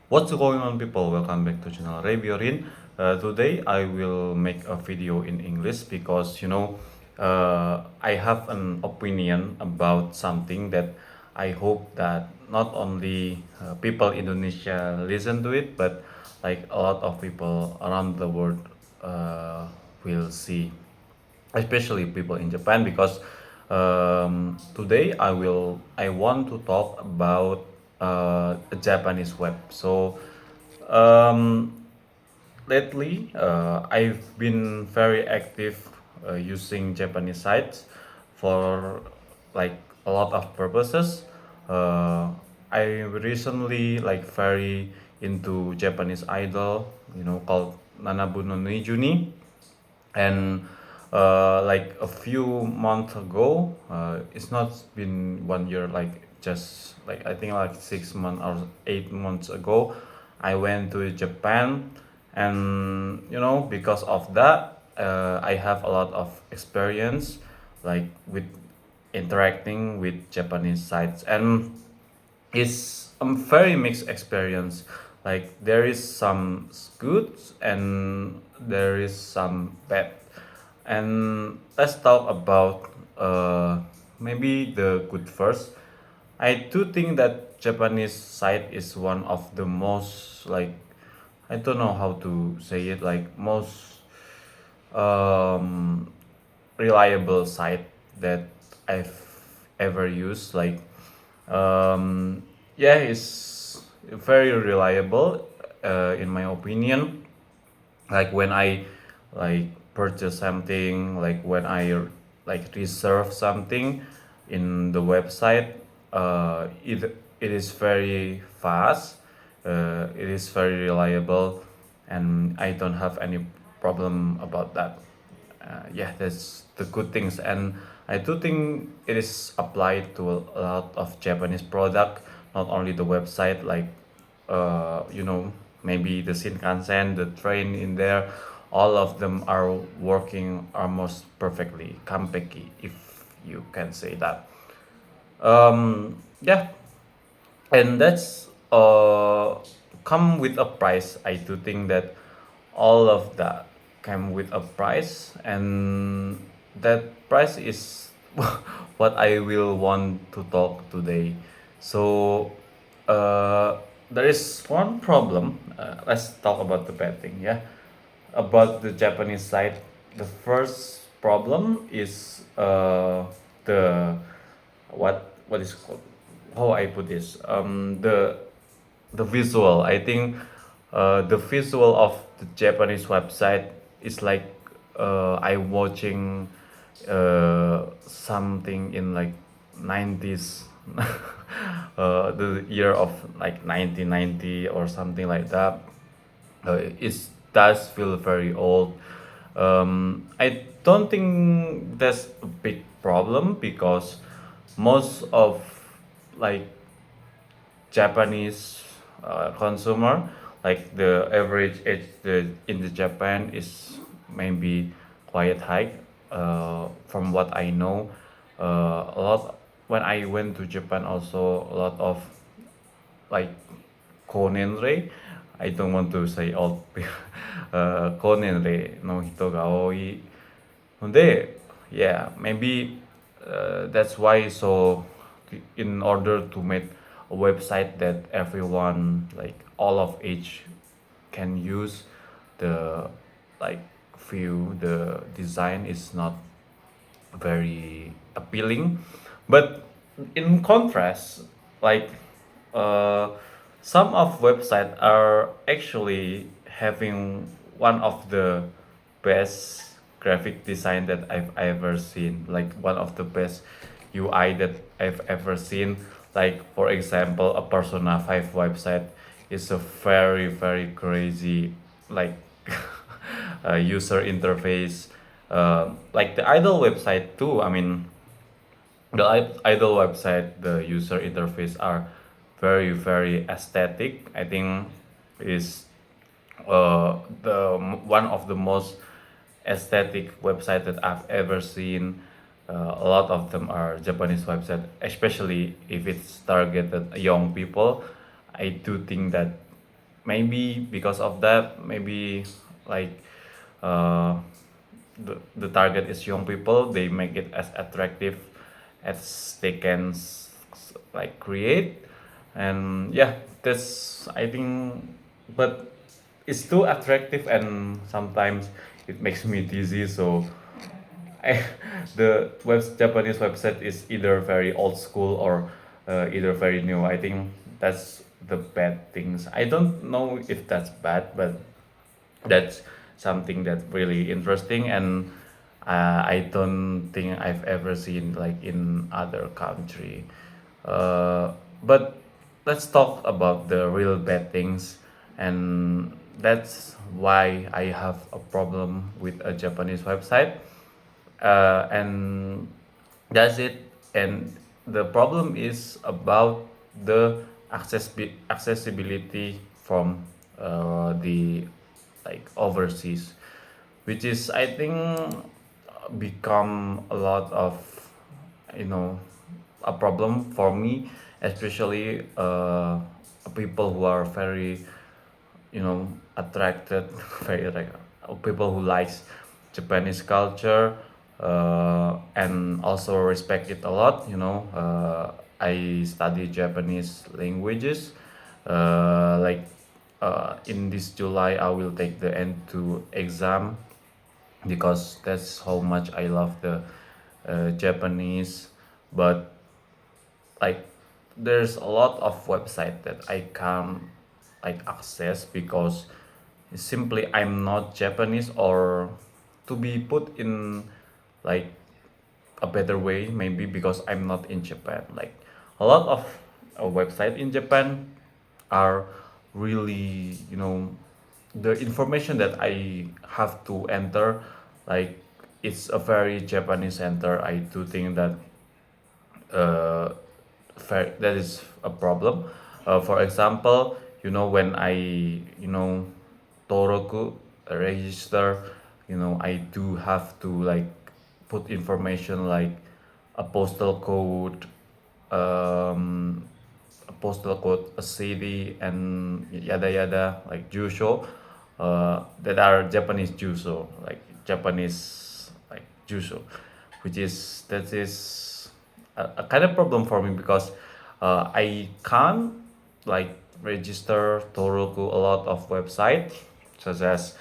What's going on, people? Welcome back to channel Ray. Today I will make a video in English because I have an opinion about something that I hope that not only people in Indonesia listen to it, but like a lot of people around the world will see, especially people in Japan, because today I want to talk about a Japanese web. Um, Lately, I've been very active using Japanese sites for like a lot of purposes. Uh, I recently like very into Japanese idol, called Nanabu no Nijuni, and like a few months ago, it's not been 1 year, like just like I think like 6 months or 8 months ago, I went to Japan, and because of that, I have a lot of experience like with interacting with Japanese sites, and it's a very mixed experience. Like there is some good and there is some bad. And let's talk about maybe the good first. I do think that Japanese site is one of the most, like, I don't know how to say it, like most um, reliable site that I've ever used. Like, yeah, it's very reliable, in my opinion. Like when I like purchase something, like when I like reserve something in the website, it is very fast, it is very reliable, and I don't have any problem about that. Yeah, that's the good things, and I do think it is applied to a lot of Japanese product, not only the website, like maybe the Shinkansen, the train in there, all of them are working almost perfectly, kampeki, if you can say that. Yeah, and that's come with a price. I do think that all of that came with a price, and that price is what I will want to talk today. So there is one problem. Let's talk about the bad thing. Yeah, about the Japanese side. The first problem is the what is called, how I put this, the visual. I think the visual of the Japanese website is like I'm watching something in like 90s, the year of like 1990 or something like that. It does feel very old. I don't think that's a big problem because most of like Japanese consumer, like the average age in the Japan is maybe quite high. From what I know, a lot when I went to Japan, also a lot of like konenrei. I don't want to say old, konenreiの人が多いので、yeah, maybe that's why. So in order to make a website that everyone, like all of age, can use, the like view, the design is not very appealing. But in contrast, like uh, some of websites are actually having one of the best graphic design that I've ever seen, like one of the best UI that I've ever seen. Like for example, a Persona 5 website is a very very crazy, like user interface, like the idol website too. I mean, the idol website, the user interface are very very aesthetic. I think is one of the most aesthetic website that I've ever seen. A lot of them are Japanese website, especially if it's targeted young people. I do think that maybe because of that, maybe like uh, the target is young people, they make it as attractive as they can like create. And yeah, that's I think, but it's too attractive and sometimes it makes me dizzy. So I, the Japanese website is either very old school or either very new. I think that's the bad things. I don't know if that's bad, but that's something that's really interesting. And I don't think I've ever seen like in other country. uh, but let's talk about the real bad things, and that's why I have a problem with a Japanese website. And that's it. And the problem is about the accessibility from the like overseas, which is I think become a lot of, you know, a problem for me, especially people who are very, you know, attracted very like people who likes Japanese culture, and also respect it a lot. You know, I study Japanese languages. Like in this July, I will take the N2 exam because that's how much I love the Japanese. But like there's a lot of website that I can't like access because simply I'm not Japanese, or to be put in like a better way, maybe because I'm not in Japan. Like a lot of website in Japan are really, you know, the information that I have to enter, like it's a very Japanese center. I do think that uh, that is a problem. For example, you know, when I, you know, Toroku register, you know, I do have to like put information like a postal code, um, a postal code, a city, and yada yada, like Jusho, that are Japanese Jusho, like Japanese like Jusho, which is that is a kind of problem for me because I can't like register Toroku a lot of website, such as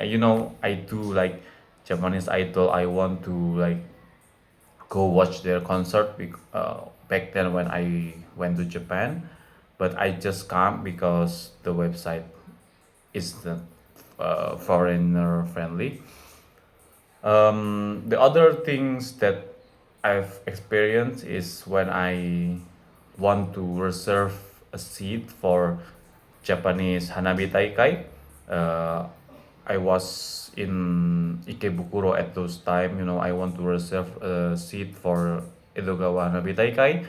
you know, I do like Japanese idol. I want to like go watch their concert back then when I went to Japan, but I just can't because the website is not foreigner friendly. The other things that I've experienced is when I want to reserve a seat for Japanese Hanabi Taikai. Uh, I was in Ikebukuro at those time. You know, I want to reserve a seat for Edogawa Hanabi Taikai,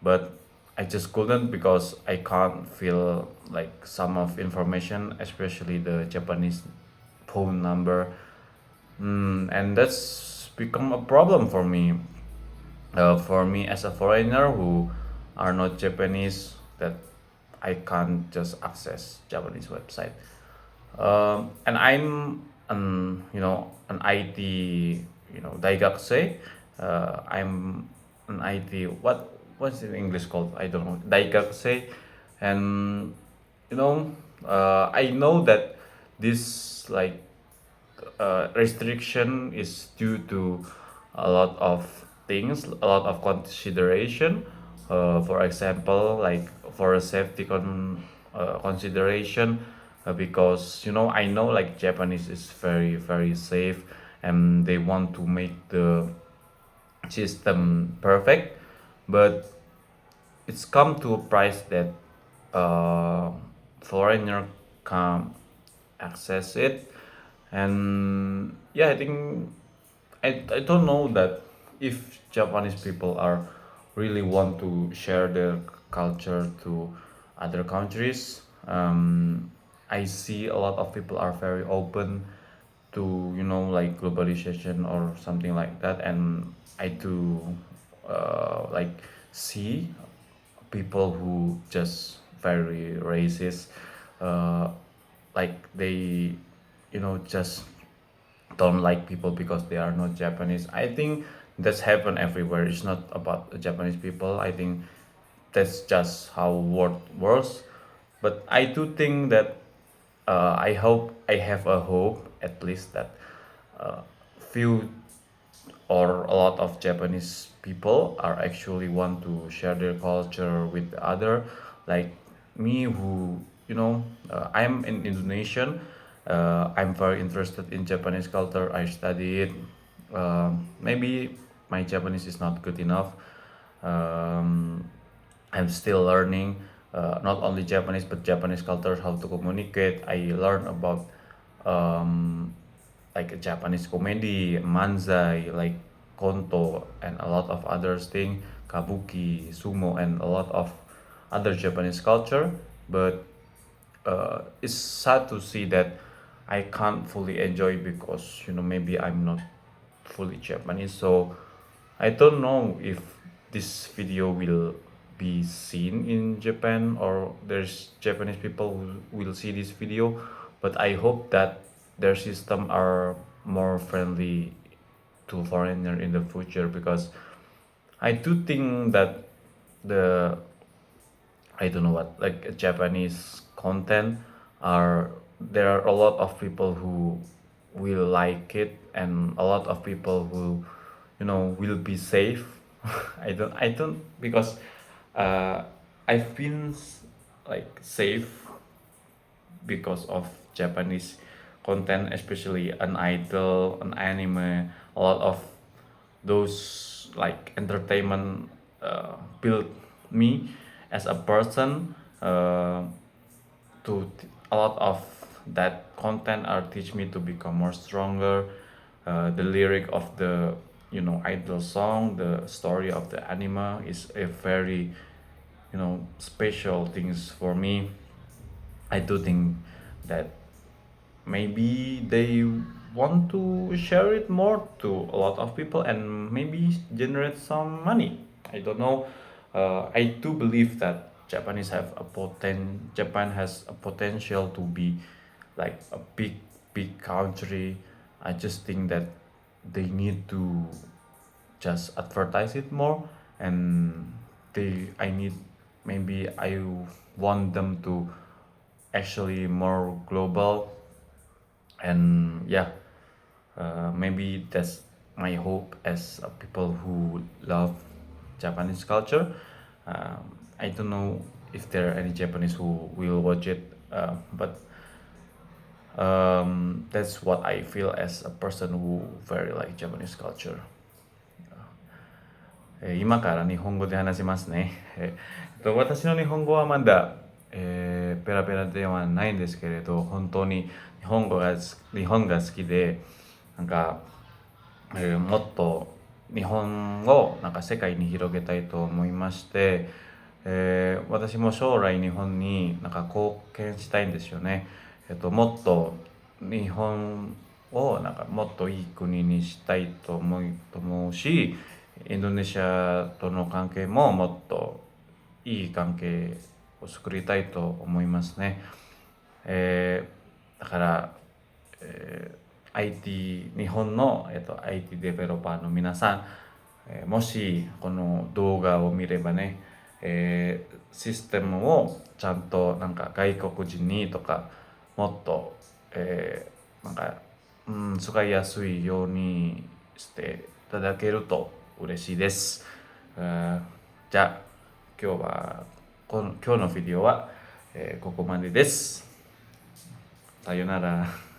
but I just couldn't because I can't feel like some of information, especially the Japanese phone number. And that's become a problem for me as a foreigner who are not Japanese, that I can't just access Japanese website. And I'm an, you know, an IT, you know, daigakse. I'm an IT, what's in English called, I don't know, daigakse. And you know, I know that this like restriction is due to a lot of things, a lot of consideration. For example, like for a safety consideration, because you know, I know like Japanese is very very safe, and they want to make the system perfect, but it's come to a price that uh, foreigner can't access it. And yeah, I think I don't know that if Japanese people are really want to share their culture to other countries. I see a lot of people are very open to, you know, like globalization or something like that, and I do like see people who just very racist, uh, like they just don't like people because they are not Japanese. I think that's happen everywhere. It's not about the Japanese people. I think that's just how world works. But I do think that I hope I have a hope at least that few or a lot of Japanese people are actually want to share their culture with the other, like me who I'm an Indonesian. I'm very interested in Japanese culture. I study it. Maybe my Japanese is not good enough. um, I'm still learning, not only Japanese but Japanese culture, how to communicate. I learn about um, like a Japanese comedy, manzai, like konto, and a lot of others thing, kabuki, sumo, and a lot of other Japanese culture. But it's sad to see that I can't fully enjoy because maybe I'm not fully Japanese. So I don't know if this video will be seen in Japan or there's Japanese people who will see this video, but I hope that their system are more friendly to foreigner in the future because I do think that the I don't know what like Japanese content are there are a lot of people who will like it and a lot of people who will be safe. I don't because uh, I've been like safe because of Japanese content, especially an idol, an anime, a lot of those like entertainment build me as a person. A lot of that content are teach me to become more stronger. The lyric of the idol song, the story of the anime is a very special things for me. I do think that maybe they want to share it more to a lot of people and maybe generate some money. I don't know. I do believe that Japan has a potential to be like a big country. I just think that they need to just advertise it more, and I want them to actually more global. And yeah, maybe that's my hope as people who love Japanese culture. I don't know if there are any Japanese who will watch it, but that's what I feel as a person who very like Japanese culture. 今から日本語で話しますね。私の日本語はまだ、ペラペラではないんですけれど、本当に日本が好きで、なんか、もっと日本をなんか世界に広げたいと思いまして、私も将来日本になんか貢献したいんですよね。もっと日本をなんかもっといい国にしたいと思うし、インドネシアとの関係ももっといい関係を作りたいと思いますね。だから、日本の、IT デベロッパーの皆さん、もしこの動画を見ればね、システムをちゃんとなんか外国人にとかもっと、なんか、使いやすいようにしていただけると嬉しいです。じゃあ今日のビデオは、ここまでです。さよなら。